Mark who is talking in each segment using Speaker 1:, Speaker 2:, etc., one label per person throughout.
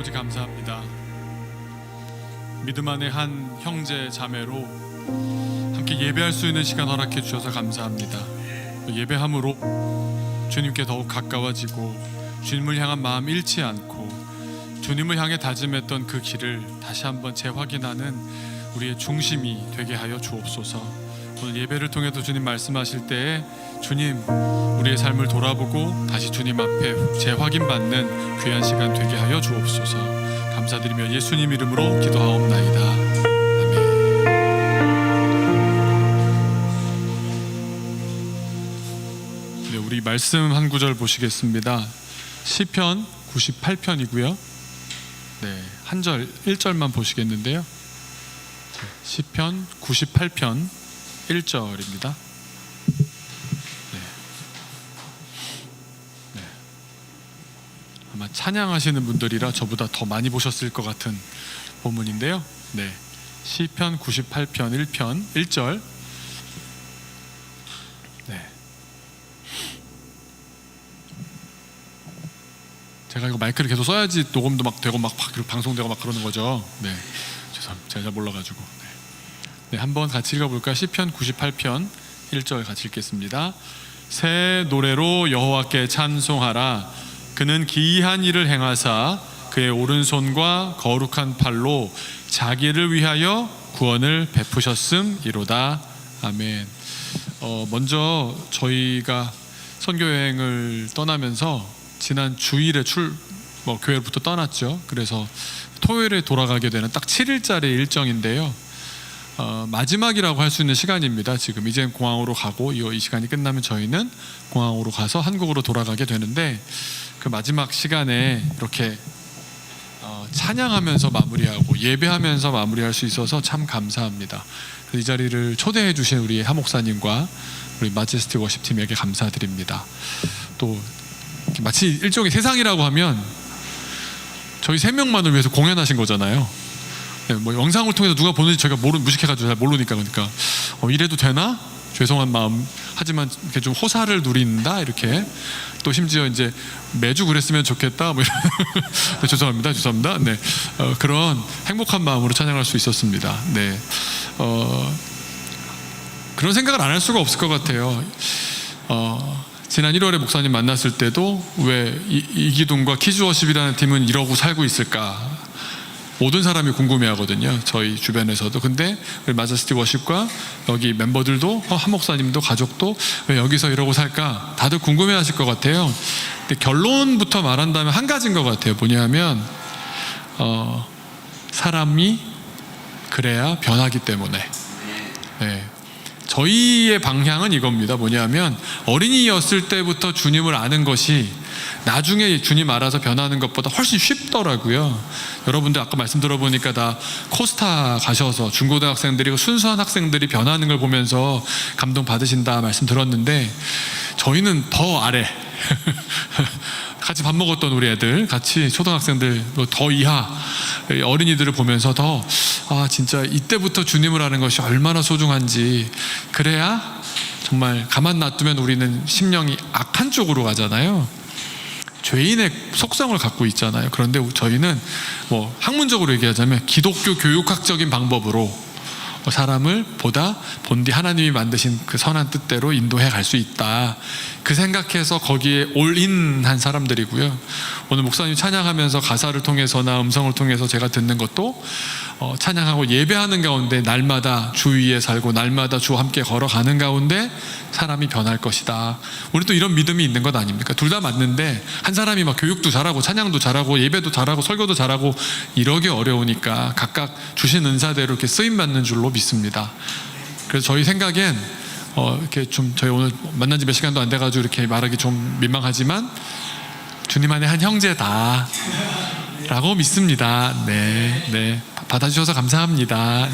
Speaker 1: 아버지 감사합니다. 믿음 안의 한 형제 자매로 함께 예배할 수 있는 시간 허락해 주셔서 감사합니다. 예배함으로 주님께 더욱 가까워지고 주님을 향한 마음 잃지 않고 주님을 향해 다짐했던 그 길을 다시 한번 재확인하는 우리의 중심이 되게 하여 주옵소서. 오늘 예배를 통해서 주님 말씀하실 때에 주님 우리의 삶을 돌아보고 다시 주님 앞에 재확인받는 귀한 시간 되게 하여 주옵소서. 감사드리며 예수님 이름으로 기도하옵나이다. 아멘. 네, 우리 말씀 한 구절 보시겠습니다. 시편 98편이고요. 네, 한 절 1절만 보시겠는데요. 시편 98편 1절입니다. 아마 찬양하시는 분들이라 저보다 더 많이 보셨을 것 같은 본문인데요. 네, 시편 98편 1편 1절. 네, 제가 이거 마이크를 계속 써야지 녹음도 막 되고 막 방송되고 막 그러는 거죠. 네, 죄송합니다. 제가 잘 몰라가지고. 네, 한번 같이 읽어볼까요? 시편 98편 1절 같이 읽겠습니다. 새 노래로 여호와께 찬송하라. 그는 기이한 일을 행하사 그의 오른손과 거룩한 팔로 자기를 위하여 구원을 베푸셨음이로다. 아멘. 먼저 저희가 선교여행을 떠나면서 지난 주일에 교회로부터 떠났죠. 그래서 토요일에 돌아가게 되는 딱 7일짜리 일정인데요. 마지막이라고 할 수 있는 시간입니다. 지금 이제 공항으로 가고 이 시간이 끝나면 저희는 공항으로 가서 한국으로 돌아가게 되는데, 그 마지막 시간에 이렇게 찬양하면서 마무리하고 예배하면서 마무리할 수 있어서 참 감사합니다. 이 자리를 초대해 주신 우리 하 목사님과 우리 마제스틱 워십팀에게 감사드립니다. 또 마치 일종의 세상이라고 하면 저희 3명만을 위해서 공연하신 거잖아요. 네, 뭐 영상을 통해서 누가 보는지 저희가 무식해가지고 잘 모르니까, 그러니까 이래도 되나? 죄송한 마음 하지만 이렇게 좀 호사를 누린다, 이렇게. 또 심지어 이제 매주 그랬으면 좋겠다, 뭐 이런. 네, 죄송합니다. 네, 그런 행복한 마음으로 찬양할 수 있었습니다. 네, 그런 생각을 안 할 수가 없을 것 같아요. 지난 1월에 목사님 만났을 때도 왜 이기둥과 키즈워십이라는 팀은 이러고 살고 있을까? 모든 사람이 궁금해하거든요. 저희 주변에서도. 근데 우리 마제스틱 워십과 여기 멤버들도 한 목사님도 가족도 왜 여기서 이러고 살까? 다들 궁금해하실 것 같아요. 근데 결론부터 말한다면 한 가지인 것 같아요. 뭐냐면 사람이 그래야 변하기 때문에. 네. 저희의 방향은 이겁니다. 뭐냐면 어린이였을 때부터 주님을 아는 것이 나중에 주님 알아서 변하는 것보다 훨씬 쉽더라고요. 여러분들 아까 말씀 들어보니까 다 코스타 가셔서 중고등학생들이 순수한 학생들이 변하는 걸 보면서 감동 받으신다 말씀 들었는데, 저희는 더 아래 같이 밥 먹었던 우리 애들, 같이 초등학생들 더 이하 어린이들을 보면서 더 진짜 이때부터 주님을 아는 것이 얼마나 소중한지, 그래야 정말 가만 놔두면 우리는 심령이 악한 쪽으로 가잖아요. 죄인의 속성을 갖고 있잖아요. 그런데 저희는 뭐 학문적으로 얘기하자면 기독교 교육학적인 방법으로 사람을 보다 본디 하나님이 만드신 그 선한 뜻대로 인도해 갈 수 있다, 그 생각해서 거기에 올인한 사람들이고요. 오늘 목사님 찬양하면서 가사를 통해서나 음성을 통해서 제가 듣는 것도 찬양하고 예배하는 가운데 날마다 주 위에 살고 날마다 주와 함께 걸어가는 가운데 사람이 변할 것이다. 우리 또 이런 믿음이 있는 것 아닙니까? 둘 다 맞는데 한 사람이 막 교육도 잘하고 찬양도 잘하고 예배도 잘하고 설교도 잘하고 이러기 어려우니까 각각 주신 은사대로 이렇게 쓰임받는 줄로 믿습니다. 그래서 저희 생각엔 이렇게 좀 저희 오늘 만난 지 몇 시간도 안 돼가지고 이렇게 말하기 좀 민망하지만 주님 안에 한 형제다 라고 믿습니다. 네, 받아주셔서 감사합니다.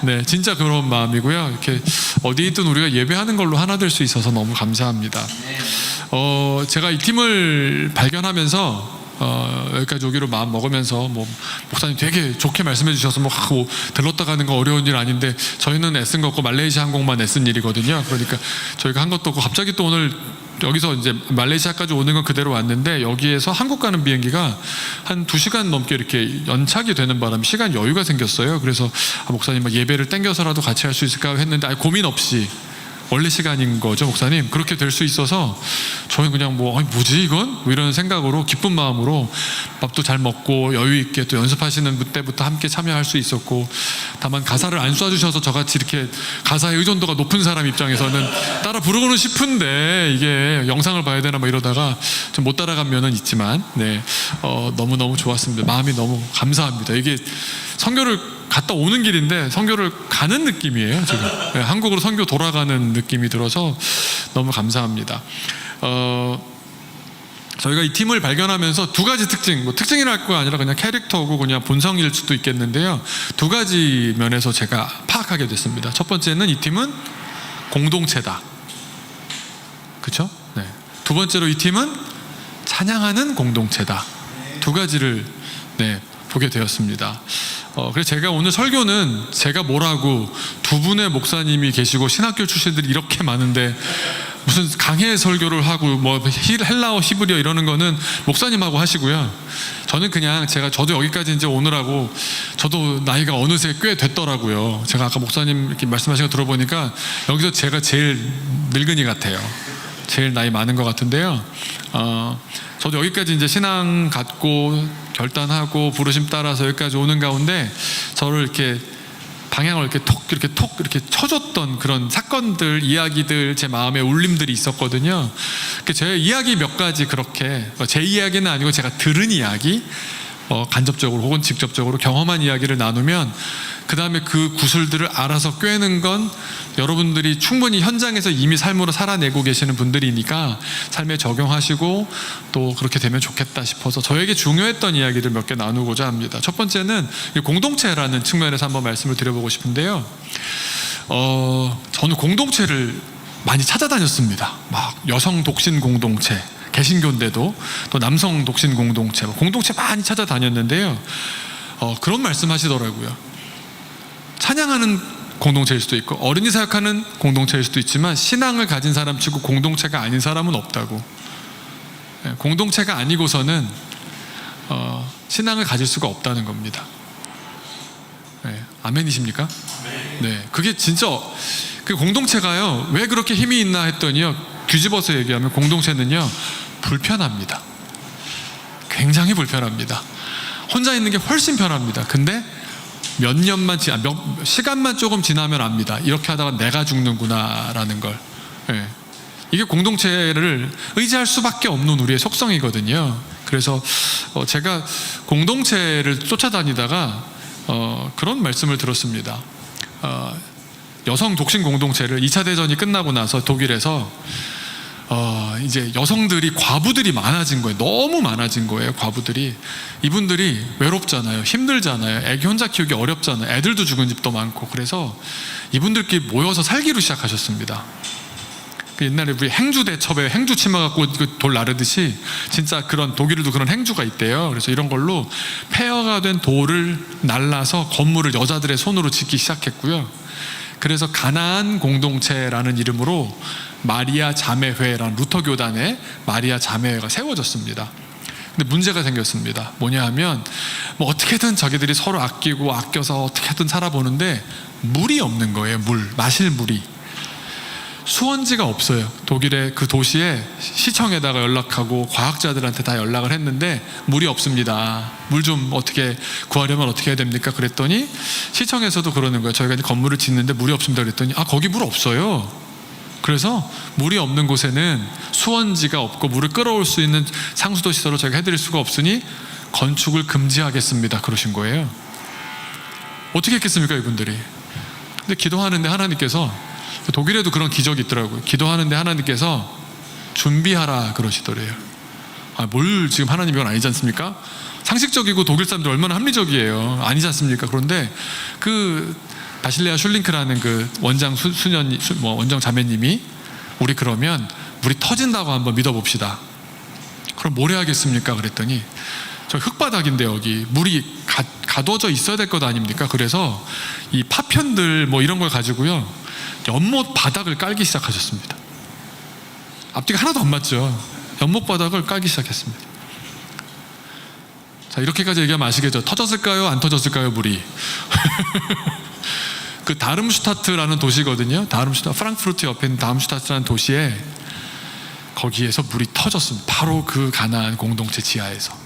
Speaker 1: 네, 진짜 그런 마음이고요. 이렇게 어디 있든 우리가 예배하는 걸로 하나 될 수 있어서 너무 감사합니다. 제가 이 팀을 발견하면서 여기까지 오기로 마음 먹으면서 목사님 되게 좋게 말씀해 주셔서 들렀다 가는 거 어려운 일 아닌데 저희는 애쓴 거 없고 말레이시아 항공만 애쓴 일이거든요. 그러니까 저희가 한 것도 없고 갑자기 또 오늘 여기서 이제 말레이시아까지 오는 건 그대로 왔는데 여기에서 한국 가는 비행기가 한 2시간 넘게 이렇게 연착이 되는 바람에 시간 여유가 생겼어요. 그래서 목사님 예배를 땡겨서라도 같이 할 수 있을까 했는데 고민 없이 원래 시간인 거죠, 목사님. 그렇게 될 수 있어서 저는 그냥 뭐지 이건? 뭐 이런 생각으로 기쁜 마음으로 밥도 잘 먹고 여유 있게 또 연습하시는 때부터 함께 참여할 수 있었고, 다만 가사를 안 쏴주셔서 저같이 이렇게 가사의 의존도가 높은 사람 입장에서는 따라 부르고는 싶은데 이게 영상을 봐야 되나 뭐 이러다가 좀 못 따라간 면은 있지만 너무너무 좋았습니다. 마음이 너무 감사합니다. 이게 선교를 갔다 오는 길인데 선교를 가는 느낌이에요. 지금 한국으로 선교 돌아가는 느낌이 들어서 너무 감사합니다. 저희가 이 팀을 발견하면서 두 가지 특징, 특징이랄 거 아니라 그냥 캐릭터고 그냥 본성일 수도 있겠는데요. 두 가지 면에서 제가 파악하게 됐습니다. 첫 번째는 이 팀은 공동체다. 그렇죠? 네. 두 번째로 이 팀은 찬양하는 공동체다. 두 가지를 보게 되었습니다. 그래서 제가 오늘 설교는 제가 뭐라고 두 분의 목사님이 계시고 신학교 출신들이 이렇게 많은데 무슨 강해 설교를 하고 헬라어 히브리어 이러는 거는 목사님하고 하시고요. 저는 그냥 저도 여기까지 이제 오느라고 저도 나이가 어느새 꽤 됐더라고요. 제가 아까 목사님 이렇게 말씀하신 거 들어보니까 여기서 제가 제일 늙은이 같아요. 제일 나이 많은 것 같은데요. 저도 여기까지 이제 신앙 갖고 결단하고 부르심 따라서 여기까지 오는 가운데 저를 이렇게 방향을 이렇게 쳐줬던 그런 사건들, 이야기들, 제 마음에 울림들이 있었거든요. 제 이야기 몇 가지 그렇게 제 이야기는 아니고 제가 들은 이야기, 간접적으로 혹은 직접적으로 경험한 이야기를 나누면 그 다음에 그 구슬들을 알아서 꿰는 건 여러분들이 충분히 현장에서 이미 삶으로 살아내고 계시는 분들이니까 삶에 적용하시고 또 그렇게 되면 좋겠다 싶어서 저에게 중요했던 이야기들 몇 개 나누고자 합니다. 첫 번째는 공동체라는 측면에서 한번 말씀을 드려보고 싶은데요. 저는 공동체를 많이 찾아다녔습니다. 막 여성 독신 공동체, 개신교인데도 또 남성 독신 공동체 많이 찾아다녔는데요. 그런 말씀 하시더라고요. 찬양하는 공동체일 수도 있고 어린이 사역하는 공동체일 수도 있지만 신앙을 가진 사람 치고 공동체가 아닌 사람은 없다고. 공동체가 아니고서는 신앙을 가질 수가 없다는 겁니다. 아멘이십니까? 네, 그게 진짜 그 공동체가요 왜 그렇게 힘이 있나 했더니요, 뒤집어서 얘기하면 공동체는요 불편합니다. 굉장히 불편합니다. 혼자 있는 게 훨씬 편합니다. 근데 몇 시간만 조금 지나면 압니다. 이렇게 하다가 내가 죽는구나라는 걸. 이게 공동체를 의지할 수밖에 없는 우리의 속성이거든요. 그래서 제가 공동체를 쫓아다니다가 그런 말씀을 들었습니다. 여성 독신 공동체를 2차 대전이 끝나고 나서 독일에서 이제 여성들이 과부들이 많아진 거예요. 너무 많아진 거예요. 과부들이. 이분들이 외롭잖아요. 힘들잖아요. 애기 혼자 키우기 어렵잖아요. 애들도 죽은 집도 많고. 그래서 이분들끼리 모여서 살기로 시작하셨습니다. 옛날에 우리 행주 대첩에 행주 치마 갖고 돌 나르듯이 진짜 그런, 독일에도 그런 행주가 있대요. 그래서 이런 걸로 폐허가 된 돌을 날라서 건물을 여자들의 손으로 짓기 시작했고요. 그래서 가나안 공동체라는 이름으로 마리아 자매회라는 루터 교단의 마리아 자매회가 세워졌습니다. 근데 문제가 생겼습니다. 뭐냐 하면 어떻게든 자기들이 서로 아끼고 아껴서 어떻게든 살아보는데 물이 없는 거예요. 마실 물이. 수원지가 없어요. 독일의 그 도시에 시청에다가 연락하고 과학자들한테 다 연락을 했는데 물이 없습니다. 물 좀 어떻게 구하려면 어떻게 해야 됩니까? 그랬더니 시청에서도 그러는 거예요. 저희가 이제 건물을 짓는데 물이 없습니다. 그랬더니 거기 물 없어요. 그래서 물이 없는 곳에는 수원지가 없고 물을 끌어올 수 있는 상수도 시설을 저희가 해드릴 수가 없으니 건축을 금지하겠습니다. 그러신 거예요. 어떻게 했겠습니까, 이분들이? 근데 기도하는데 하나님께서, 독일에도 그런 기적이 있더라고요. 기도하는데 하나님께서 준비하라 그러시더래요. 뭘 지금 하나님, 이건 아니지 않습니까? 상식적이고 독일 사람들 얼마나 합리적이에요. 아니지 않습니까? 그런데 그 바실레아 슐링크라는 그 원장 원장 자매님이 우리 그러면 물이 터진다고 한번 믿어봅시다. 그럼 뭘 해야겠습니까? 그랬더니 저 흙바닥인데 여기 물이 가둬져 있어야 될 것 아닙니까? 그래서 이 파편들 이런 걸 가지고요 연못 바닥을 깔기 시작하셨습니다. 앞뒤가 하나도 안 맞죠. 연못바닥을 깔기 시작했습니다. 자, 이렇게까지 얘기하면 아시겠죠? 터졌을까요? 안 터졌을까요? 물이. 그 다름슈타트라는 도시거든요. 프랑크푸르트 옆에 있는 다름슈타트라는 도시에 거기에서 물이 터졌습니다. 바로 그 가나안 공동체 지하에서.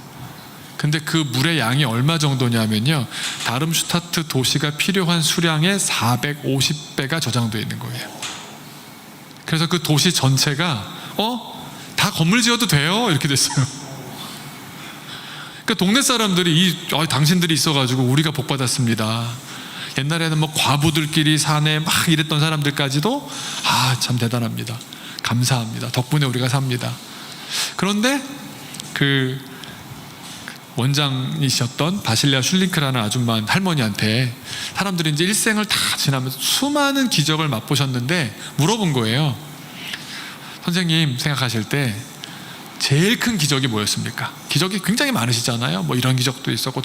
Speaker 1: 근데 그 물의 양이 얼마 정도냐면요, 다름슈타트 도시가 필요한 수량의 450배가 저장되어 있는 거예요. 그래서 그 도시 전체가 다 건물 지어도 돼요? 이렇게 됐어요. 그러니까 동네 사람들이 당신들이 있어가지고 우리가 복 받았습니다. 옛날에는 뭐 과부들끼리 사내 막 이랬던 사람들까지도 참 대단합니다. 감사합니다. 덕분에 우리가 삽니다. 그런데 그 원장이셨던 바실리아 슐링크라는 아줌마 할머니한테 사람들이 이제 일생을 다 지나면서 수많은 기적을 맛보셨는데 물어본 거예요. 선생님 생각하실 때 제일 큰 기적이 뭐였습니까? 기적이 굉장히 많으시잖아요. 뭐 이런 기적도 있었고,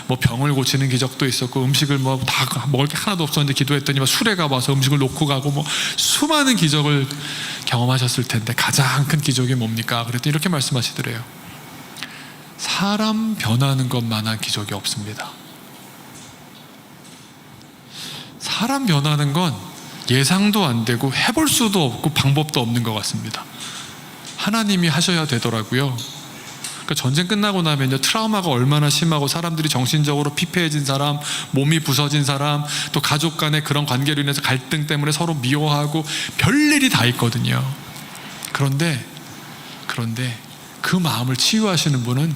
Speaker 1: 뭐 병을 고치는 기적도 있었고, 음식을 뭐 다 먹을 게 하나도 없었는데 기도했더니 막 수레가 와서 음식을 놓고 가고, 뭐 수많은 기적을 경험하셨을 텐데 가장 큰 기적이 뭡니까? 그랬더니 이렇게 말씀하시더래요. 사람 변하는 것만한 기적이 없습니다. 사람 변하는 건 예상도 안 되고 해볼 수도 없고 방법도 없는 것 같습니다. 하나님이 하셔야 되더라고요. 그러니까 전쟁 끝나고 나면요, 트라우마가 얼마나 심하고 사람들이 정신적으로 피폐해진 사람, 몸이 부서진 사람, 또 가족 간의 그런 관계로 인해서 갈등 때문에 서로 미워하고 별일이 다 있거든요. 그런데 그 마음을 치유하시는 분은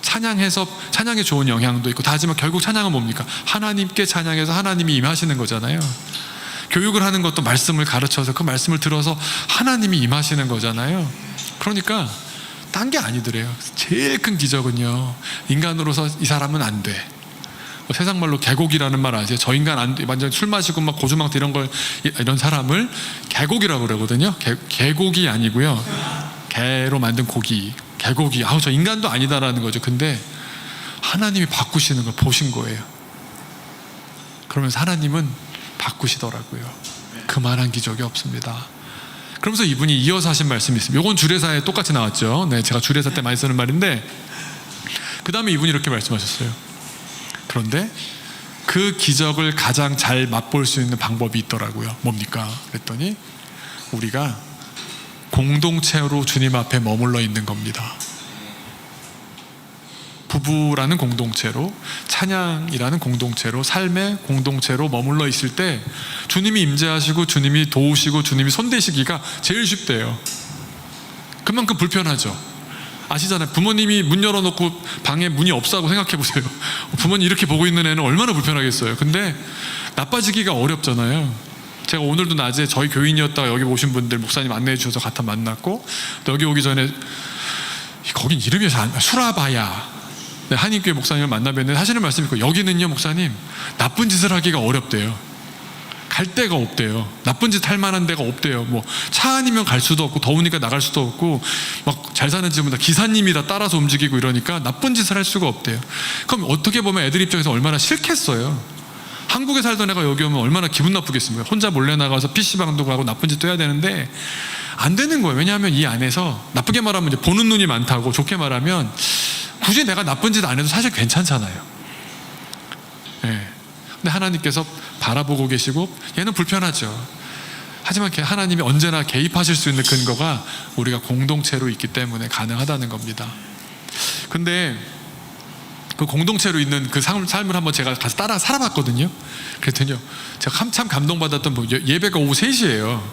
Speaker 1: 찬양해서 찬양에 좋은 영향도 있고 다 하지만 결국 찬양은 뭡니까? 하나님께 찬양해서 하나님이 임하시는 거잖아요. 교육을 하는 것도 말씀을 가르쳐서 그 말씀을 들어서 하나님이 임하시는 거잖아요. 그러니까 딴 게 아니더래요. 제일 큰 기적은요, 인간으로서 이 사람은 안 돼. 세상 말로 개고기라는 말 아세요? 저 인간 안 돼. 완전 술 마시고 막 고주망태 이런 사람을 개고기라고 그러거든요. 개고기 아니고요, 개로 만든 고기, 개고기. 저 인간도 아니다라는 거죠. 근데 하나님이 바꾸시는 걸 보신 거예요. 그러면서 하나님은 바꾸시더라고요. 그만한 기적이 없습니다. 그러면서 이분이 이어서 하신 말씀이 있습니다. 이건 주례사에 똑같이 나왔죠. 네, 제가 주례사 때 많이 쓰는 말인데, 그 다음에 이분이 이렇게 말씀하셨어요. 그런데 그 기적을 가장 잘 맛볼 수 있는 방법이 있더라고요. 뭡니까? 그랬더니 우리가 공동체로 주님 앞에 머물러 있는 겁니다. 부부라는 공동체로, 찬양이라는 공동체로, 삶의 공동체로 머물러 있을 때 주님이 임재하시고 주님이 도우시고 주님이 손대시기가 제일 쉽대요. 그만큼 불편하죠. 아시잖아요. 부모님이 문 열어놓고 방에 문이 없다고 생각해 보세요. 부모님 이렇게 보고 있는 애는 얼마나 불편하겠어요. 근데 나빠지기가 어렵잖아요. 제가 오늘도 낮에 저희 교인이었다가 여기 오신 분들 목사님 안내해 주셔서 갖다 만났고, 또 여기 오기 전에 거긴 이름이 수라바야, 네, 한인교회 목사님을 만나 뵀는데 하시는 말씀이 있고, 여기는요 목사님 나쁜 짓을 하기가 어렵대요. 갈 데가 없대요. 나쁜 짓 할 만한 데가 없대요. 뭐 차 아니면 갈 수도 없고, 더우니까 나갈 수도 없고, 막 잘 사는 집은 다 기사님이 다 따라서 움직이고 이러니까 나쁜 짓을 할 수가 없대요. 그럼 어떻게 보면 애들 입장에서 얼마나 싫겠어요. 한국에 살던 애가 여기 오면 얼마나 기분 나쁘겠습니까? 혼자 몰래 나가서 PC방도 가고 나쁜 짓도 해야 되는데 안 되는 거예요. 왜냐하면 이 안에서 나쁘게 말하면 이제 보는 눈이 많다고, 좋게 말하면 굳이 내가 나쁜 짓 안 해도 사실 괜찮잖아요. 네. 근데 하나님께서 바라보고 계시고 얘는 불편하죠. 하지만 하나님이 언제나 개입하실 수 있는 근거가 우리가 공동체로 있기 때문에 가능하다는 겁니다. 근데 그 공동체로 있는 그 삶을 한번 제가 가서 따라 살아봤거든요. 그랬더니요, 제가 참 감동받았던 예배가 오후 3시예요.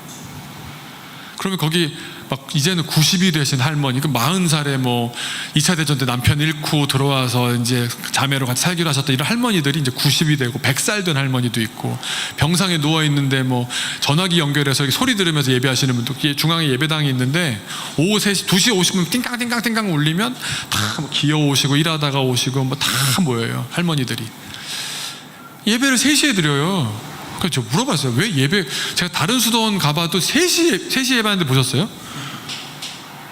Speaker 1: 그러면 거기 막 이제는 90이 되신 할머니, 그 40살에 뭐 2차 대전 때 남편 잃고 들어와서 이제 자매로 같이 살기로 하셨던 이런 할머니들이 이제 90이 되고 100살 된 할머니도 있고, 병상에 누워 있는데 뭐 전화기 연결해서 소리 들으면서 예배하시는 분도, 중앙에 예배당이 있는데 오후 3시, 2시 오시면 띵깡띵깡띵깡 울리면 다 뭐 기어 오시고 일하다가 오시고 뭐 다 모여요. 할머니들이 예배를 3시에 드려요. 그래서 저 물어봤어요. 왜 예배, 제가 다른 수도원 가봐도 3시에 예배하는데 보셨어요?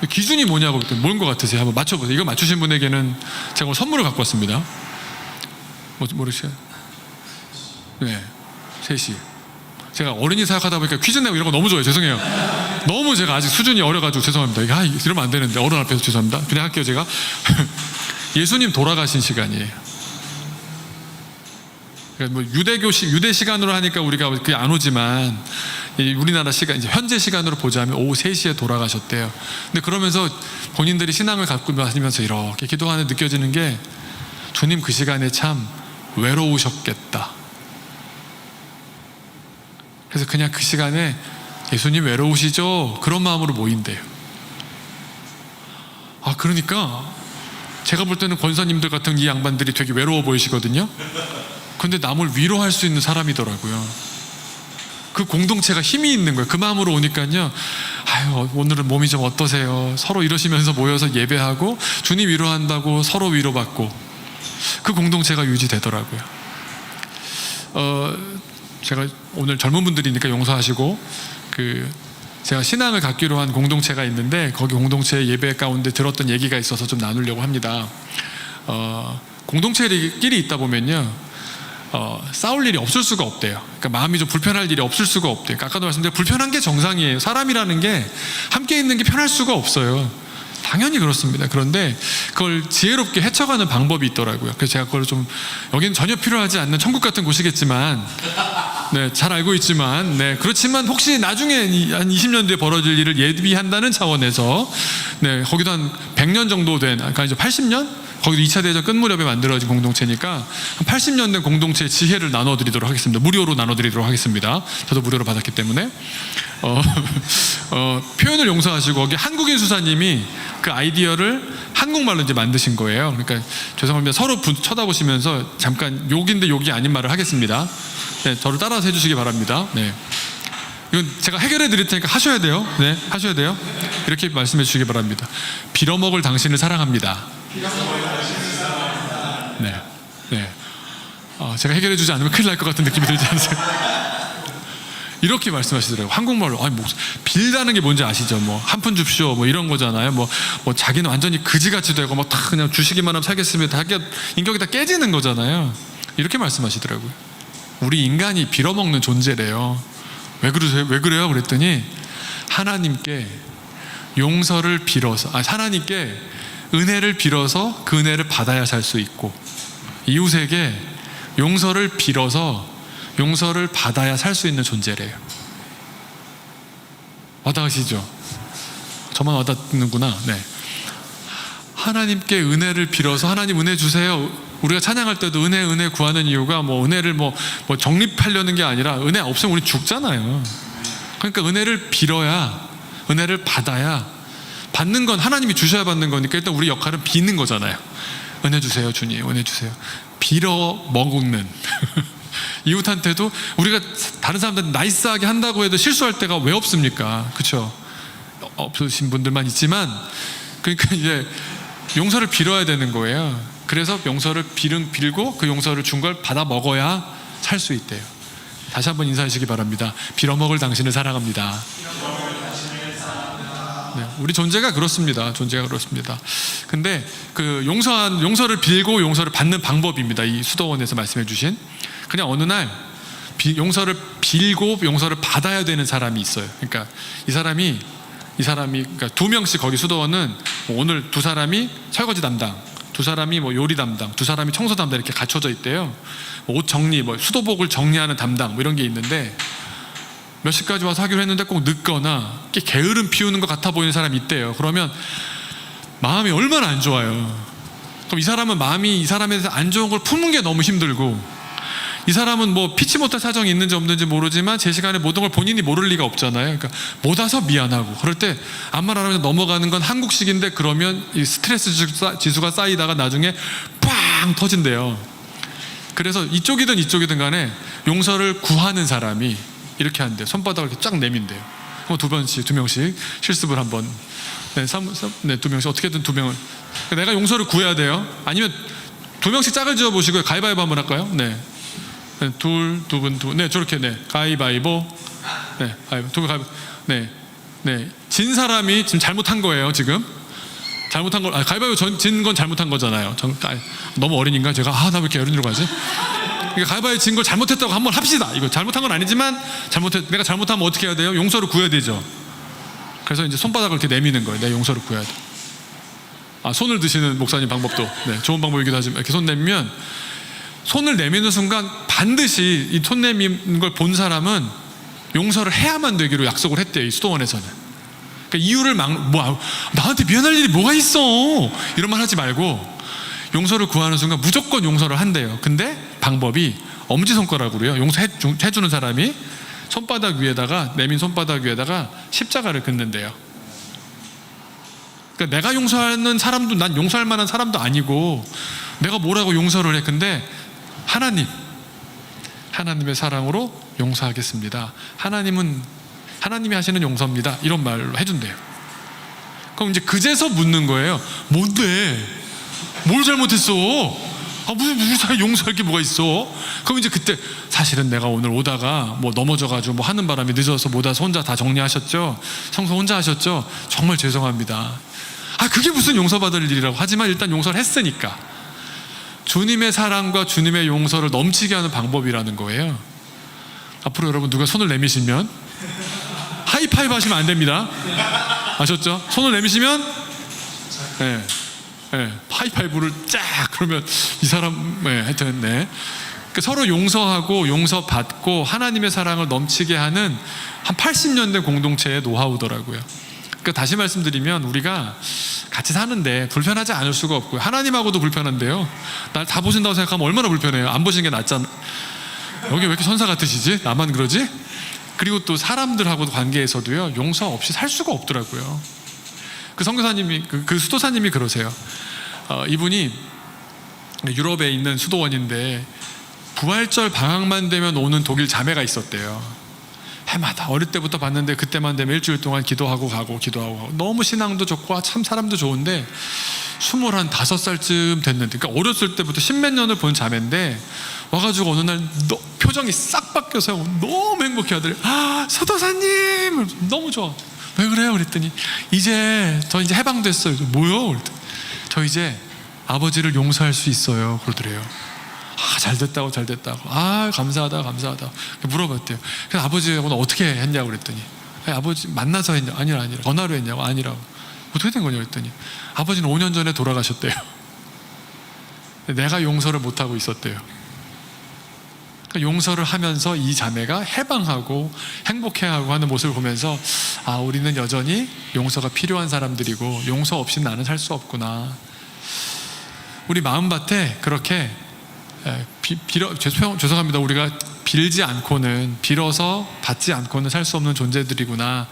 Speaker 1: 기준이 뭐냐고. 뭔 것 같으세요? 한번 맞춰보세요. 이거 맞추신 분에게는 제가 오늘 선물을 갖고 왔습니다. 모르시죠? 네, 3시. 제가 어린이 사역하다 보니까 퀴즈 내고 이런 거 너무 좋아해요. 죄송해요. 너무 제가 아직 수준이 어려가지고 죄송합니다. 이러면 안 되는데 어른 앞에서 죄송합니다. 그냥 할게요 제가. 예수님 돌아가신 시간이에요. 그러니까 뭐 유대 시간으로 하니까 우리가 그게 안 오지만 우리나라 시간 이제 현재 시간으로 보자면 오후 3시에 돌아가셨대요. 근데 그러면서 본인들이 신앙을 갖고 다니면서 이렇게 기도하는 느껴지는 게 주님 그 시간에 참 외로우셨겠다. 그래서 그냥 그 시간에 예수님 외로우시죠? 그런 마음으로 모인대요. 그러니까 제가 볼 때는 권사님들 같은 이 양반들이 되게 외로워 보이시거든요. 근데 남을 위로할 수 있는 사람이더라고요. 그 공동체가 힘이 있는 거예요. 그 마음으로 오니까요. 오늘은 몸이 좀 어떠세요? 서로 이러시면서 모여서 예배하고 주님 위로한다고 서로 위로받고 그 공동체가 유지되더라고요. 제가 오늘 젊은 분들이니까 용서하시고 제가 신앙을 갖기로 한 공동체가 있는데 거기 공동체 예배 가운데 들었던 얘기가 있어서 좀 나누려고 합니다. 공동체끼리 있다 보면요. 싸울 일이 없을 수가 없대요. 그러니까 마음이 좀 불편할 일이 없을 수가 없대요. 그러니까 아까도 말씀드린 불편한 게 정상이에요. 사람이라는 게 함께 있는 게 편할 수가 없어요. 당연히 그렇습니다. 그런데 그걸 지혜롭게 헤쳐가는 방법이 있더라고요. 그래서 제가 그걸 좀 여기는 전혀 필요하지 않는 천국 같은 곳이겠지만 잘 알고 있지만 그렇지만 혹시 나중에 한 20년 뒤에 벌어질 일을 예비한다는 차원에서 거기도 한 100년 정도 된 그러니까 이제 80년? 거기도 2차 대전 끝 무렵에 만들어진 공동체니까 한 80년 된 공동체의 지혜를 나눠드리도록 하겠습니다. 무료로 나눠드리도록 하겠습니다. 저도 무료로 받았기 때문에 표현을 용서하시고 거기 한국인 수사님이 그 아이디어를 한국말로 이제 만드신 거예요. 그러니까 죄송합니다. 서로 쳐다보시면서 잠깐 욕인데 욕이 아닌 말을 하겠습니다. 저를 따라서 해주시기 바랍니다. 이건 제가 해결해 드릴 테니까 하셔야 돼요. 하셔야 돼요. 이렇게 말씀해 주시기 바랍니다. 빌어먹을 당신을 사랑합니다. 제가 해결해 주지 않으면 큰일 날 것 같은 느낌이 들지 않으세요? 이렇게 말씀하시더라고요. 한국말로. 빌다는 게 뭔지 아시죠? 한 푼 줍쇼 이런 거잖아요. 자기는 완전히 그지같이 되고 다 그냥 주시기만 하면 살겠으면 다 인격이 다 깨지는 거잖아요. 이렇게 말씀하시더라고요. 우리 인간이 빌어먹는 존재래요. 왜 그러세요? 왜 그래요? 그랬더니 하나님께 용서를 빌어서 하나님께 은혜를 빌어서 그 은혜를 받아야 살 수 있고 이웃에게 용서를 빌어서 용서를 받아야 살 수 있는 존재래요. 와닿으시죠? 저만 와닿는구나. 하나님께 은혜를 빌어서 하나님 은혜 주세요. 우리가 찬양할 때도 은혜 구하는 이유가 은혜를 정립하려는 게 아니라 은혜 없으면 우리 죽잖아요. 그러니까 은혜를 빌어야 은혜를 받아야 받는 건 하나님이 주셔야 받는 거니까 일단 우리 역할은 비는 거잖아요. 은혜 주세요 주님 은혜 주세요. 빌어 먹는 이웃한테도 우리가 다른 사람들 나이스하게 한다고 해도 실수할 때가 왜 없습니까? 그렇죠? 없으신 분들만 있지만 그러니까 이제 용서를 빌어야 되는 거예요. 그래서 용서를 빌고 그 용서를 준 걸 받아 먹어야 살 수 있대요. 다시 한번 인사하시기 바랍니다. 빌어먹을 당신을 사랑합니다. 우리 존재가 그렇습니다. 존재가 그렇습니다. 근데 그 용서를 빌고 용서를 받는 방법입니다. 이 수도원에서 말씀해 주신 그냥 어느 날 용서를 빌고 용서를 받아야 되는 사람이 있어요. 그러니까 이 사람이 그러니까 2명씩 거기 수도원은 오늘 2사람이 설거지 담당, 2사람이 요리 담당, 2사람이 청소 담당 이렇게 갖춰져 있대요. 옷 정리, 수도복을 정리하는 담당 이런 게 있는데 몇 시까지 와서 하기로 했는데 꼭 늦거나 게으름 피우는 것 같아 보이는 사람이 있대요. 그러면 마음이 얼마나 안 좋아요. 그럼 이 사람은 마음이 이 사람에 대해서 안 좋은 걸 품는 게 너무 힘들고 이 사람은 피치 못할 사정이 있는지 없는지 모르지만 제 시간에 모든 걸 본인이 모를 리가 없잖아요. 그러니까 못 와서 미안하고 그럴 때 아무 말 안 하면서 넘어가는 건 한국식인데 그러면 이 스트레스 지수가 쌓이다가 나중에 빵 터진대요. 그래서 이쪽이든 간에 용서를 구하는 사람이 이렇게 한대요. 손바닥을 이렇게 쫙 내민대요. 그럼 2명씩 실습을 한번 2명씩 어떻게든 2명을 내가 용서를 구해야 돼요. 아니면 2명씩 짝을 지어 보시고요. 가위바위보 한번 할까요? 둘, 저렇게 가위바위보. 가위바위보. 진 사람이 지금 잘못한 거예요. 지금 잘못한 걸 가위바위보 진 건 잘못한 거잖아요. 너무 어린인가 제가 나 왜 이렇게 어린이로 가지? 가위바위보 진 걸 잘못했다고 한번 합시다. 이거 잘못한 건 아니지만 내가 잘못하면 어떻게 해야 돼요? 용서를 구해야 되죠. 그래서 이제 손바닥을 이렇게 내미는 거예요. 내 용서를 구해야 돼. 손을 드시는 목사님 방법도 좋은 방법이기도 하지만, 이렇게 손 내밀면, 손을 내미는 순간 반드시 이 손 내미는 걸 본 사람은 용서를 해야만 되기로 약속을 했대요, 이 수도원에서는. 그러니까 이유를 나한테 미안할 일이 뭐가 있어, 이런 말 하지 말고 용서를 구하는 순간 무조건 용서를 한대요. 근데 방법이 엄지손가락으로요, 용서해주는 사람이 손바닥 위에다가, 내민 손바닥 위에다가 십자가를 긋는데요. 그러니까 내가 용서하는 사람도, 난 용서할 만한 사람도 아니고 내가 뭐라고 용서를 해. 근데 하나님의 사랑으로 용서하겠습니다. 하나님이 하시는 용서입니다. 이런 말로 해준대요. 그럼 이제 그제서 묻는 거예요. 뭔데? 뭘 잘못했어? 무슨 우리 사이 용서할 게 뭐가 있어? 그럼 이제 그때, 사실은 내가 오늘 오다가 넘어져가지고 하는 바람에 늦어서 못 와서 혼자 다 정리하셨죠? 청소 혼자 하셨죠? 정말 죄송합니다. 그게 무슨 용서받을 일이라고. 하지만 일단 용서를 했으니까. 주님의 사랑과 주님의 용서를 넘치게 하는 방법이라는 거예요. 앞으로 여러분 누가 손을 내미시면 하이파이브 하시면 안 됩니다. 아셨죠? 손을 내미시면 하이파이브를 쫙, 그러면 이 사람 하여튼 그러니까 서로 용서하고 용서받고 하나님의 사랑을 넘치게 하는 한 80년 된 공동체의 노하우더라고요. 그러니까 다시 말씀드리면, 우리가 같이 사는데 불편하지 않을 수가 없고요. 하나님하고도 불편한데요, 날 다 보신다고 생각하면 얼마나 불편해요. 안 보시는 게 낫잖아. 여기 왜 이렇게 천사 같으시지? 나만 그러지? 그리고 또 사람들하고도 관계에서도요, 용서 없이 살 수가 없더라고요. 그 선교사님이, 그 수도사님이 그러세요. 이분이 유럽에 있는 수도원인데 부활절 방학만 되면 오는 독일 자매가 있었대요. 해마다 어릴 때부터 봤는데 그때만 되면 일주일 동안 기도하고 가고 너무 신앙도 좋고 참 사람도 좋은데 25살쯤 됐는데, 그러니까 어렸을 때부터 십몇 년을 본 자매인데 와가지고 어느 날 표정이 싹 바뀌어서 너무 행복해 하더래요. 서도사님 너무 좋아. 왜 그래요? 그랬더니 저 이제 해방됐어요. 뭐요? 그랬더니 저 이제 아버지를 용서할 수 있어요. 그러더래요. 잘됐다고. 감사하다. 물어봤대요. 그래서 아버지하고는 어떻게 했냐고 그랬더니, 아버지 만나서 했냐? 아니라. 전화로 했냐고? 아니라고. 어떻게 된 거냐고 그랬더니, 아버지는 5년 전에 돌아가셨대요. 내가 용서를 못하고 있었대요. 그러니까 용서를 하면서 이 자매가 해방하고 행복해하고 하는 모습을 보면서, 우리는 여전히 용서가 필요한 사람들이고 용서 없이는 나는 살 수 없구나. 우리 마음밭에 그렇게 죄송합니다. 우리가 빌지 않고는, 빌어서 받지 않고는 살 수 없는 존재들이구나.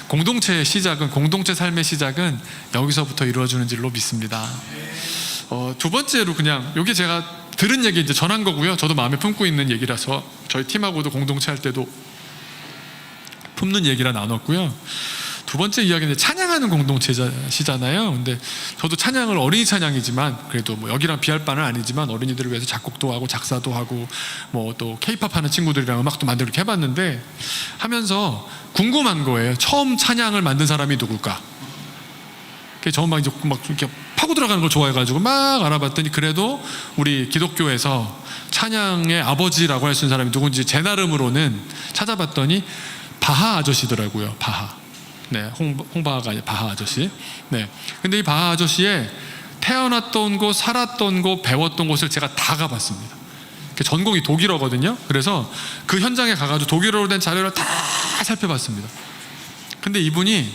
Speaker 1: 공동체의 시작은, 공동체 삶의 시작은 여기서부터 이루어지는 줄로 믿습니다. 두 번째로, 그냥 여기 제가 들은 얘기 이제 전한 거고요. 저도 마음에 품고 있는 얘기라서 저희 팀하고도 공동체 할 때도 품는 얘기라 나눴고요. 두 번째 이야기는 찬양하는 공동체시잖아요. 근데 저도 찬양을, 어린이 찬양이지만 그래도 여기랑 비할 바는 아니지만 어린이들을 위해서 작곡도 하고 작사도 하고 또 케이팝 하는 친구들이랑 음악도 만들고 이렇게 해봤는데, 하면서 궁금한 거예요. 처음 찬양을 만든 사람이 누굴까? 저는 막 이렇게 파고 들어가는 걸 좋아해가지고 막 알아봤더니, 그래도 우리 기독교에서 찬양의 아버지라고 할 수 있는 사람이 누군지 제 나름으로는 찾아봤더니 바하 아저씨더라고요. 바하. 홍바하가 아니라 바하 아저씨. 근데 이 바하 아저씨의 태어났던 곳, 살았던 곳, 배웠던 곳을 제가 다 가봤습니다. 전공이 독일어거든요. 그래서 그 현장에 가가지고 독일어로 된 자료를 다 살펴봤습니다. 근데 이분에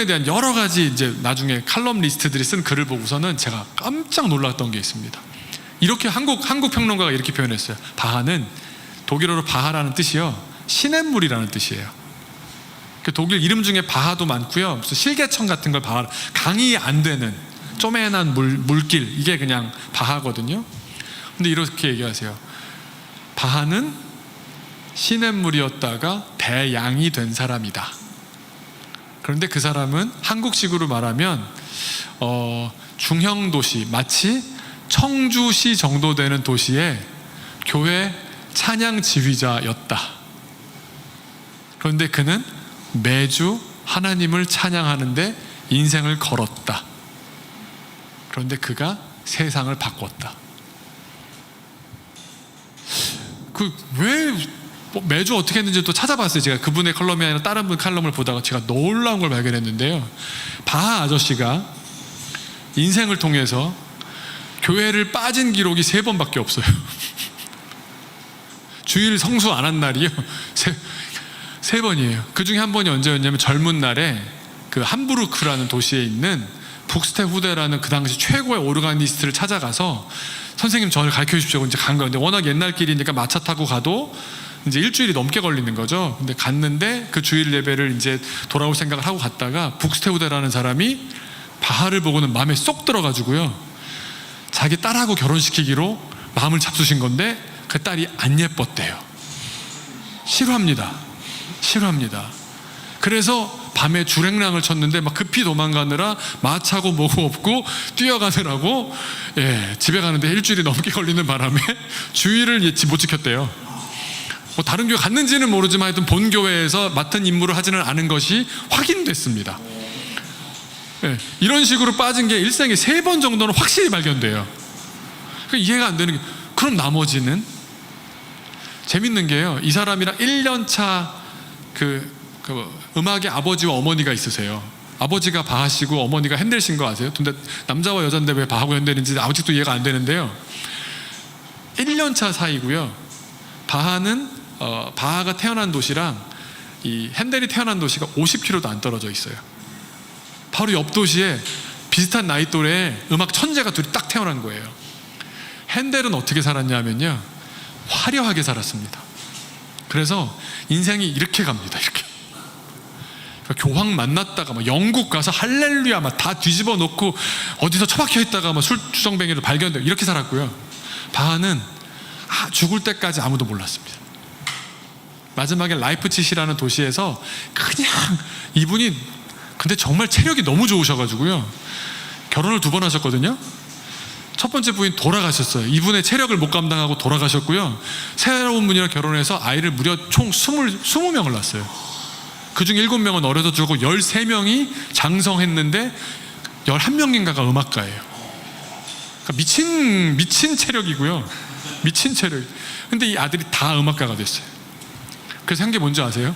Speaker 1: 대한 여러 가지 이제 나중에 칼럼 리스트들이 쓴 글을 보고서는 제가 깜짝 놀랐던 게 있습니다. 이렇게 한국 평론가가 이렇게 표현했어요. 바하는, 독일어로 바하라는 뜻이요, 시냇물이라는 뜻이에요. 독일 이름 중에 바하도 많고요. 무슨 실개천 같은 걸 바하, 강이 안 되는 쪼매난 물길, 이게 그냥 바하거든요. 근데 이렇게 얘기하세요. 바하는 시냇물이었다가 배양이 된 사람이다. 그런데 그 사람은 한국식으로 말하면 중형 도시, 마치 청주시 정도 되는 도시의 교회 찬양 지휘자였다. 그런데 그는 매주 하나님을 찬양하는데 인생을 걸었다. 그런데 그가 세상을 바꿨다. 왜 뭐 매주 어떻게 했는지 또 찾아봤어요. 제가 그분의 컬럼이 아니라 다른 분 칼럼을 보다가 제가 놀라운 걸 발견했는데요. 바하 아저씨가 인생을 통해서 교회를 빠진 기록이 3번밖에 없어요. 주일 성수 안 한 날이요. 세 번이에요. 그 중에 한 번이 언제였냐면 젊은 날에 그 함부르크라는 도시에 있는 북스테후데라는 그 당시 최고의 오르가니스트를 찾아가서 선생님 저를 가르쳐 주십시오. 이제 간 거예요. 근데 워낙 옛날 길이니까 마차 타고 가도 이제 일주일이 넘게 걸리는 거죠. 근데 갔는데 그 주일 예배를 이제 돌아올 생각을 하고 갔다가 북스테후데라는 사람이 바하를 보고는 마음에 쏙 들어가지고요. 자기 딸하고 결혼시키기로 마음을 잡수신 건데 그 딸이 안 예뻤대요. 싫어합니다. 그래서 밤에 주랭랑을 쳤는데 막 급히 도망가느라 마차고 뭐고 없고 뛰어가느라고 집에 가는데 일주일이 넘게 걸리는 바람에 주일을 못 지켰대요. 뭐 다른 교회 갔는지는 모르지만 하여튼 본 교회에서 맡은 임무를 하지는 않은 것이 확인됐습니다. 이런 식으로 빠진 게 일생에 3번 정도는 확실히 발견돼요. 이해가 안 되는 게, 그럼 나머지는? 재밌는 게요, 이 사람이랑 1년차 그 음악의 아버지와 어머니가 있으세요. 아버지가 바하시고 어머니가 핸델신 거 아세요? 근데 남자와 여자인데 왜 바하고 핸델인지 아직도 이해가 안 되는데요. 1년차 사이고요. 바하가 태어난 도시랑 이 핸델이 태어난 도시가 50km도 안 떨어져 있어요. 바로 옆 도시에 비슷한 나이 또래의 음악 천재가 둘이 딱 태어난 거예요. 핸델은 어떻게 살았냐면요, 화려하게 살았습니다. 그래서 인생이 이렇게 갑니다. 이렇게 교황 만났다가 막 영국 가서 할렐루야 막 다 뒤집어 놓고 어디서 처박혀 있다가 막 술주정뱅이를 발견되고 이렇게 살았고요. 바하는 죽을 때까지 아무도 몰랐습니다. 마지막에 라이프치히라는 도시에서 그냥 이분이 근데 정말 체력이 너무 좋으셔가지고요, 결혼을 2번 하셨거든요. 첫 번째 부인 돌아가셨어요. 이분의 체력을 못 감당하고 돌아가셨고요. 새로운 분이랑 결혼해서 아이를 무려 총 20명을 낳았어요. 그중 7명은 어려서 죽고 13명이 장성했는데 11명인가가 음악가예요. 그러니까 미친 체력이고요. 미친 체력. 근데 이 아들이 다 음악가가 됐어요. 그래서 한 게 뭔지 아세요?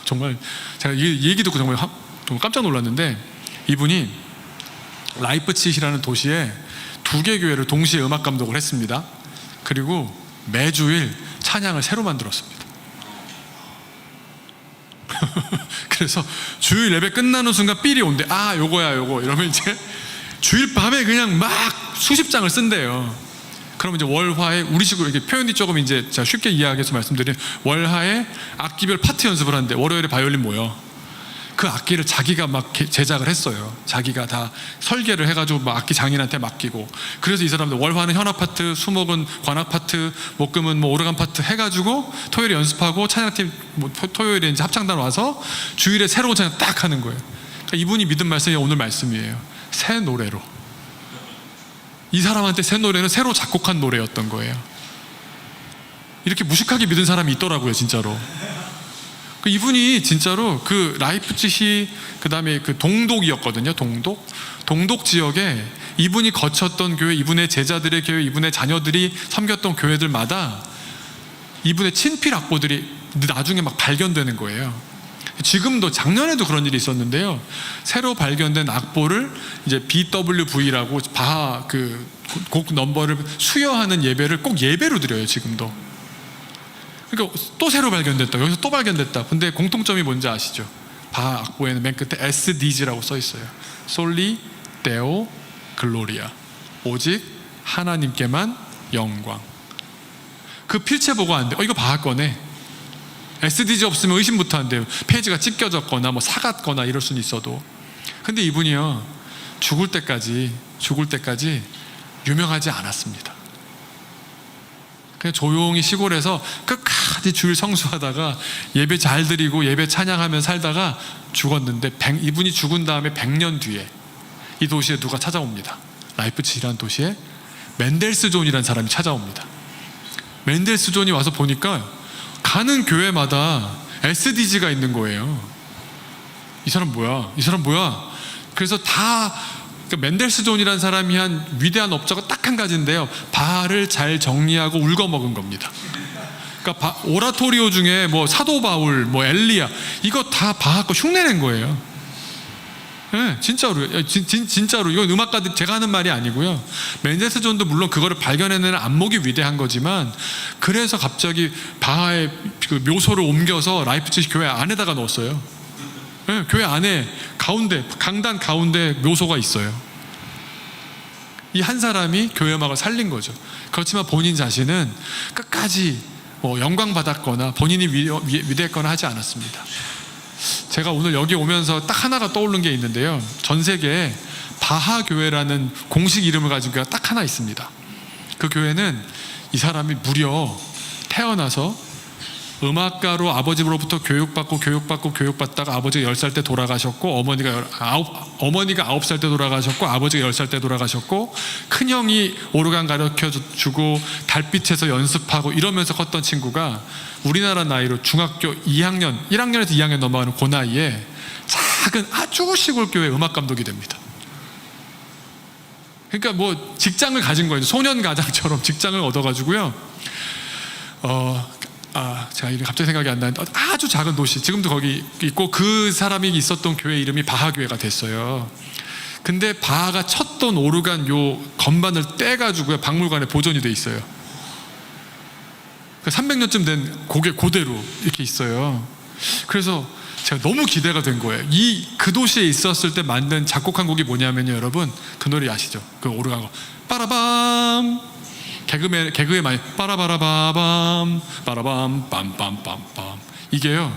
Speaker 1: 정말 제가 이 얘기 듣고 정말 깜짝 놀랐는데, 이분이 라이프치히라는 도시에 2개 교회를 동시에 음악 감독을 했습니다. 그리고 매주일 찬양을 새로 만들었습니다. 그래서 주일 예배 끝나는 순간 삘이 온대. 요거야 이러면 이제 주일 밤에 그냥 막 수십 장을 쓴대요. 그러면 이제 월화에 우리식으로 이렇게 표현이 조금 이제 제가 쉽게 이해하기 위해서 말씀드리면, 월화에 악기별 파트 연습을 하는데 월요일에 바이올린 모여. 그 악기를 자기가 막 제작을 했어요. 자기가 다 설계를 해가지고 막 악기 장인한테 맡기고. 그래서 이 사람들 월화는 현악 파트, 수목은 관악 파트, 목금은 뭐 오르간 파트 해가지고 토요일에 연습하고 찬양팀 토요일에 이제 합창단 와서 주일에 새로운 찬양 딱 하는 거예요. 그러니까 이분이 믿은 말씀이 오늘 말씀이에요. 새 노래로. 이 사람한테 새 노래는 새로 작곡한 노래였던 거예요. 이렇게 무식하게 믿은 사람이 있더라고요, 진짜로. 이분이 진짜로 그 라이프치히, 그 다음에 그 동독이었거든요. 동독 지역에 이분이 거쳤던 교회, 이분의 제자들의 교회, 이분의 자녀들이 섬겼던 교회들마다 이분의 친필 악보들이 나중에 막 발견되는 거예요. 지금도, 작년에도 그런 일이 있었는데요, 새로 발견된 악보를 이제 BWV라고 바하 그 곡 넘버를 수여하는 예배를 꼭 예배로 드려요, 지금도. 그러니까 또 새로 발견됐다, 여기서 또 발견됐다. 근데 공통점이 뭔지 아시죠? 바하 악보에는 맨 끝에 SDG라고 써 있어요. 솔리 데오 글로리아, 오직 하나님께만 영광. 그 필체 보고 안 돼. 이거 바하 거네. SDG 없으면 의심부터 안 돼요. 페이지가 찢겨졌거나 뭐 사갔거나 이럴 수는 있어도. 근데 이분이요, 죽을 때까지 유명하지 않았습니다. 그냥 조용히 시골에서 끝까지 주일 성수하다가 예배 잘 드리고 예배 찬양하며 살다가 죽었는데, 이분이 죽은 다음에 100년 뒤에 이 도시에 누가 찾아옵니다. 라이프치히라는 도시에 멘델스존이라는 사람이 찾아옵니다. 멘델스존이 와서 보니까 가는 교회마다 SDG가 있는 거예요. 이 사람 뭐야? 그래서 다 멘델스존이라는 사람이 한 위대한 업적은 딱 한 가지인데요, 바하를 잘 정리하고 울거먹은 겁니다. 그러니까 그러니까 오라토리오 중에 뭐 사도 바울, 뭐 엘리야, 이거 다 바하 거 흉내낸 거예요. 네, 진짜로. 진짜로. 이건 음악가들 제가 하는 말이 아니고요. 멘데스 존도 물론 그거를 발견해내는 안목이 위대한 거지만, 그래서 갑자기 바하의 그 묘소를 옮겨서 라이프치히 교회 안에다가 넣었어요. 네, 교회 안에 가운데, 강단 가운데 묘소가 있어요. 이 한 사람이 교회 음악을 살린 거죠. 그렇지만 본인 자신은 끝까지 뭐 영광 받았거나 본인이 위대했거나 하지 않았습니다. 제가 오늘 여기 오면서 딱 하나가 떠오른 게 있는데요. 전 세계에 바하 교회라는 공식 이름을 가진 교회가 딱 하나 있습니다. 그 교회는 이 사람이 무려 태어나서 음악가로 아버지로부터 교육받다가 아버지가 10살 때 돌아가셨고, 어머니가 9살 때 돌아가셨고, 아버지가 10살 때 돌아가셨고, 큰형이 오르간 가르쳐주고 달빛에서 연습하고 이러면서 컸던 친구가 우리나라 나이로 중학교 1학년에서 2학년 넘어가는 그 나이에 작은 아주 시골 교회 음악 감독이 됩니다. 그러니까 뭐 직장을 가진 거예요. 소년 가장처럼 직장을 얻어가지고요. 제가 이름이 갑자기 생각이 안 나는데, 아주 작은 도시, 지금도 거기 있고, 그 사람이 있었던 교회 이름이 바하교회가 됐어요. 근데 바하가 쳤던 오르간 요 건반을 떼가지고요, 박물관에 보존이 돼 있어요. 300년쯤 된 곡에 그대로 이렇게 있어요. 그래서 제가 너무 기대가 된 거예요. 그 도시에 있었을 때 만든 작곡한 곡이 뭐냐면요, 여러분, 그 노래 아시죠? 그 오르간 거, 빠라밤. 개그에 많이 빠라바라바밤 빠라밤 빰빰빰빰, 이게요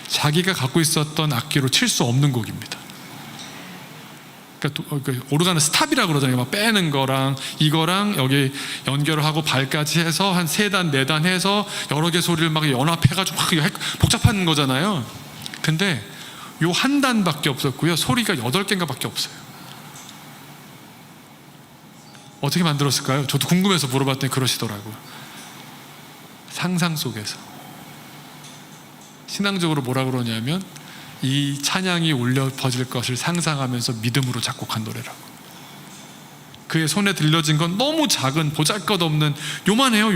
Speaker 1: 자기가 갖고 있었던 악기로 칠 수 없는 곡입니다. 그러니까 오르간은 스탑이라고 그러잖아요. 막 빼는 거랑 이거랑 여기 연결을 하고 발까지 해서 한 3단 4단 해서 여러 개 소리를 막 연합해가지고 막 복잡한 거잖아요. 근데 요 한 단밖에 없었고요, 소리가 8개인가 밖에 없어요. 어떻게 만들었을까요? 저도 궁금해서 물어봤더니 그러시더라고요. 상상 속에서. 신앙적으로 뭐라 그러냐면, 이 찬양이 울려 퍼질 것을 상상하면서 믿음으로 작곡한 노래라고. 그의 손에 들려진 건 너무 작은 보잘것없는 요만해요.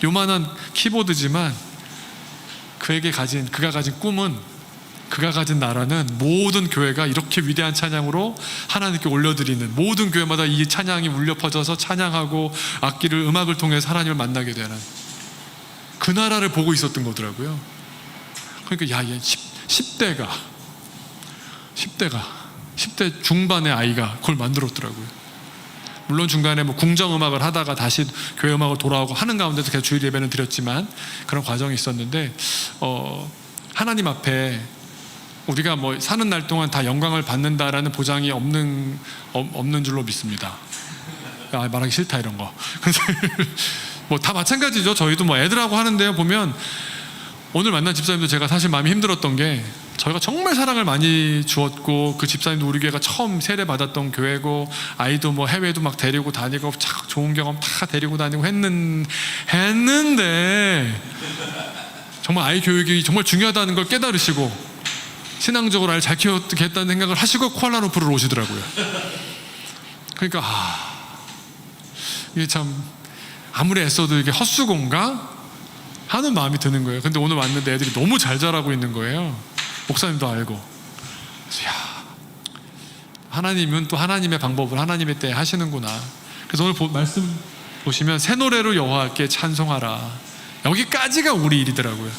Speaker 1: 요만한 키보드지만 그가 가진 꿈은, 그가 가진 나라는 모든 교회가 이렇게 위대한 찬양으로 하나님께 올려드리는, 모든 교회마다 이 찬양이 울려 퍼져서 찬양하고 음악을 통해서 하나님을 만나게 되는 그 나라를 보고 있었던 거더라고요. 그러니까 얘 10대 중반의 아이가 그걸 만들었더라고요. 물론 중간에 뭐 궁정음악을 하다가 다시 교회 음악을 돌아오고 하는 가운데서 계속 주일 예배는 드렸지만, 그런 과정이 있었는데, 하나님 앞에 우리가 뭐 사는 날 동안 다 영광을 받는다라는 보장이 없는 줄로 믿습니다. 말하기 싫다 이런 거. 그래서 뭐 다 마찬가지죠. 저희도 뭐 애들하고 하는데요, 보면 오늘 만난 집사님도 제가 사실 마음이 힘들었던 게, 저희가 정말 사랑을 많이 주었고, 그 집사님도 우리 교회가 처음 세례 받았던 교회고, 아이도 뭐 해외도 막 데리고 다니고 참 좋은 경험 다 데리고 다니고 했는데 정말 아이 교육이 정말 중요하다는 걸 깨달으시고, 신앙적으로 아이를 잘 키웠겠다는 생각을 하시고 쿠알라룸푸르로 오시더라고요. 그러니까 이게 참 아무리 애써도 이게 헛수고인가 하는 마음이 드는 거예요. 근데 오늘 왔는데 애들이 너무 잘 자라고 있는 거예요. 목사님도 알고. 그래서 하나님은 또 하나님의 방법을 하나님의 때에 하시는구나. 그래서 오늘 말씀 보시면, 새 노래로 여호와께 찬송하라, 여기까지가 우리 일이더라고요.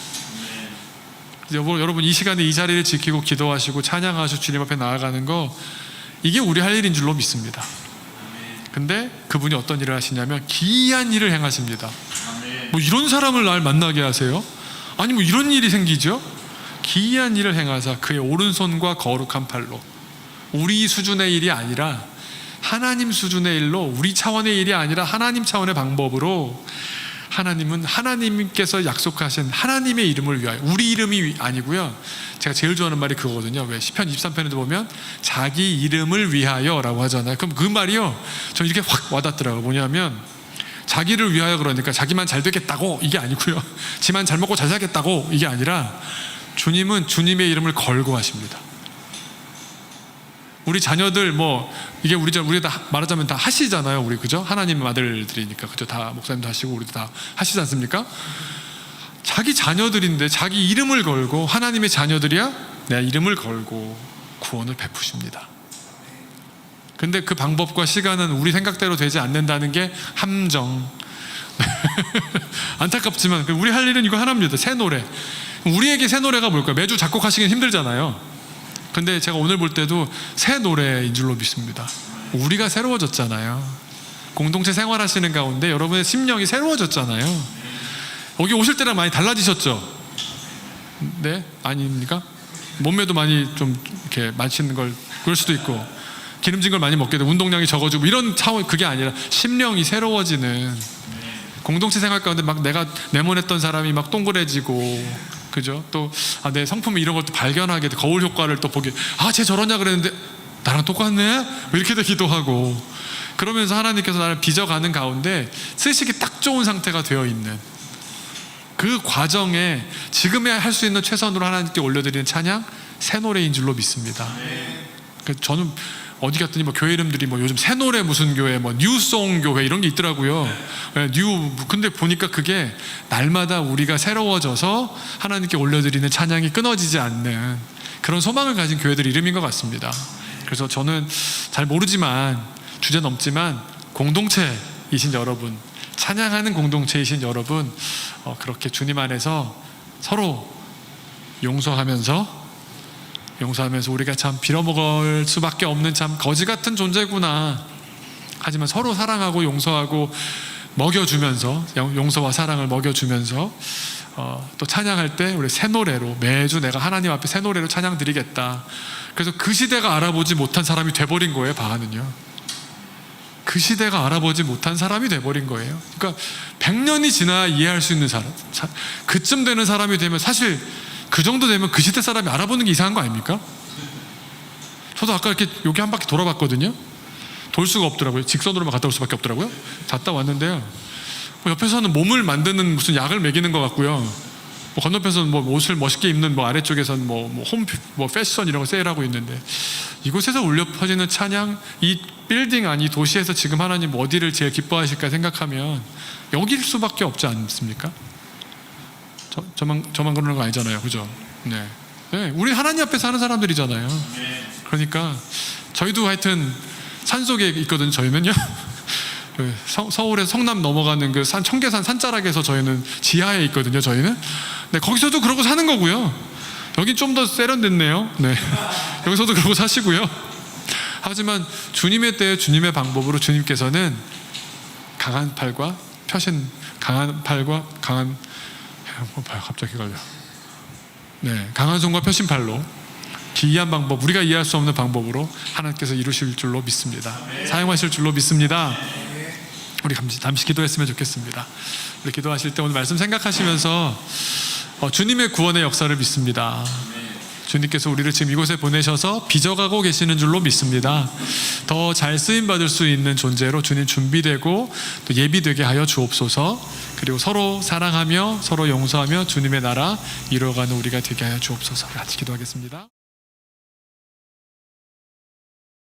Speaker 1: 여러분, 이 시간에 이 자리를 지키고 기도하시고 찬양하시고 주님 앞에 나아가는 거, 이게 우리 할 일인 줄로 믿습니다. 근데 그분이 어떤 일을 하시냐면 기이한 일을 행하십니다. 뭐 이런 사람을 날 만나게 하세요? 아니 뭐 이런 일이 생기죠? 기이한 일을 행하사 그의 오른손과 거룩한 팔로, 우리 수준의 일이 아니라 하나님 수준의 일로, 우리 차원의 일이 아니라 하나님 차원의 방법으로, 하나님은 하나님께서 약속하신 하나님의 이름을 위하여, 우리 이름이 아니고요. 제가 제일 좋아하는 말이 그거거든요. 왜 시편 23편에도 보면 자기 이름을 위하여 라고 하잖아요. 그럼 그 말이요, 저 이렇게 확 와닿더라고요. 뭐냐면 자기를 위하여, 그러니까 자기만 잘 되겠다고 이게 아니고요, 지만 잘 먹고 잘 살겠다고 이게 아니라, 주님은 주님의 이름을 걸고 하십니다. 우리 자녀들 뭐 이게 우리가 다 말하자면 다 하시잖아요. 우리 그죠? 하나님 아들들이니까 그죠? 다 목사님도 하시고 우리도 다 하시지 않습니까? 자기 자녀들인데 자기 이름을 걸고 하나님의 자녀들이야 내 이름을 걸고 구원을 베푸십니다. 근데 그 방법과 시간은 우리 생각대로 되지 않는다는 게 함정. 안타깝지만 우리 할 일은 이거 하나입니다. 새 노래. 우리에게 새 노래가 뭘까요? 매주 작곡하시긴 힘들잖아요. 근데 제가 오늘 볼 때도 새 노래인 줄로 믿습니다. 우리가 새로워졌잖아요. 공동체 생활하시는 가운데 여러분의 심령이 새로워졌잖아요. 여기 오실 때랑 많이 달라지셨죠? 네? 아닙니까? 몸매도 많이 좀 이렇게 맛있는 걸 그럴 수도 있고 기름진 걸 많이 먹게 되고 운동량이 적어지고 이런 차원, 그게 아니라 심령이 새로워지는 공동체 생활 가운데 막 내가 내몬했던 사람이 막 동그래지고 그죠? 또 내 성품 이런 것도 발견하게 돼. 거울 효과를 또 보게 쟤 저러냐 그랬는데 나랑 똑같네? 이렇게 되기도 하고 그러면서 하나님께서 나를 빚어가는 가운데 쓰시기 딱 좋은 상태가 되어 있는 그 과정에 지금에 할 수 있는 최선으로 하나님께 올려드리는 찬양 새 노래인 줄로 믿습니다. 저는 어디 갔더니 뭐 교회 이름들이 뭐 요즘 새 노래 무슨 교회 뭐 뉴송 교회 이런 게 있더라고요. 근데 보니까 그게 날마다 우리가 새로워져서 하나님께 올려드리는 찬양이 끊어지지 않는 그런 소망을 가진 교회들 이름인 것 같습니다. 그래서 저는 잘 모르지만 주제 넘지만 공동체이신 여러분, 찬양하는 공동체이신 여러분, 그렇게 주님 안에서 서로 용서하면서 우리가 참 빌어먹을 수밖에 없는 참 거지 같은 존재구나. 하지만 서로 사랑하고 용서하고 먹여주면서 용서와 사랑을 먹여주면서 또 찬양할 때 우리 새 노래로 매주 내가 하나님 앞에 새 노래로 찬양 드리겠다. 그래서 그 시대가 알아보지 못한 사람이 돼버린 거예요. 바하는요. 그 시대가 알아보지 못한 사람이 돼버린 거예요. 그러니까 100년이 지나야 이해할 수 있는 사람, 그쯤 되는 사람이 되면 사실 그 정도 되면 그 시대 사람이 알아보는 게 이상한 거 아닙니까? 저도 아까 이렇게 여기 한 바퀴 돌아봤거든요. 돌 수가 없더라고요. 직선으로만 갔다 올 수밖에 없더라고요. 갔다 왔는데요. 옆에서는 몸을 만드는 무슨 약을 먹이는 것 같고요. 건너편에서는 뭐 옷을 멋있게 입는 아래쪽에서는 홈 패션 이런 거 세일하고 있는데 이곳에서 울려 퍼지는 찬양, 이 빌딩 아니 도시에서 지금 하나님 어디를 제일 기뻐하실까 생각하면 여기일 수밖에 없지 않습니까? 저만 그러는 거 아니잖아요, 그죠? 네, 우리 하나님 앞에 사는 사람들이잖아요. 그러니까 저희도 하여튼 산 속에 있거든요. 저희는요. 서울에서 성남 넘어가는 그 청계산 산자락에서 저희는 지하에 있거든요. 저희는. 네, 거기서도 그러고 사는 거고요. 여긴 좀 더 세련됐네요. 네, 여기서도 그러고 사시고요. 하지만 주님의 때에 주님의 방법으로 주님께서는 강한 팔과 갑자기 걸려. 네, 강한 손과 표신팔로 기이한 방법, 우리가 이해할 수 없는 방법으로 하나님께서 이루실 줄로 믿습니다. 사용하실 줄로 믿습니다. 우리 잠시 기도했으면 좋겠습니다. 우리 기도하실 때 오늘 말씀 생각하시면서 주님의 구원의 역사를 믿습니다. 주님께서 우리를 지금 이곳에 보내셔서 빚어가고 계시는 줄로 믿습니다. 더 잘 쓰임받을 수 있는 존재로 주님 준비되고 또 예비되게 하여 주옵소서. 그리고 서로 사랑하며 서로 용서하며 주님의 나라 이루어가는 우리가 되게 하여 주옵소서. 같이 기도하겠습니다.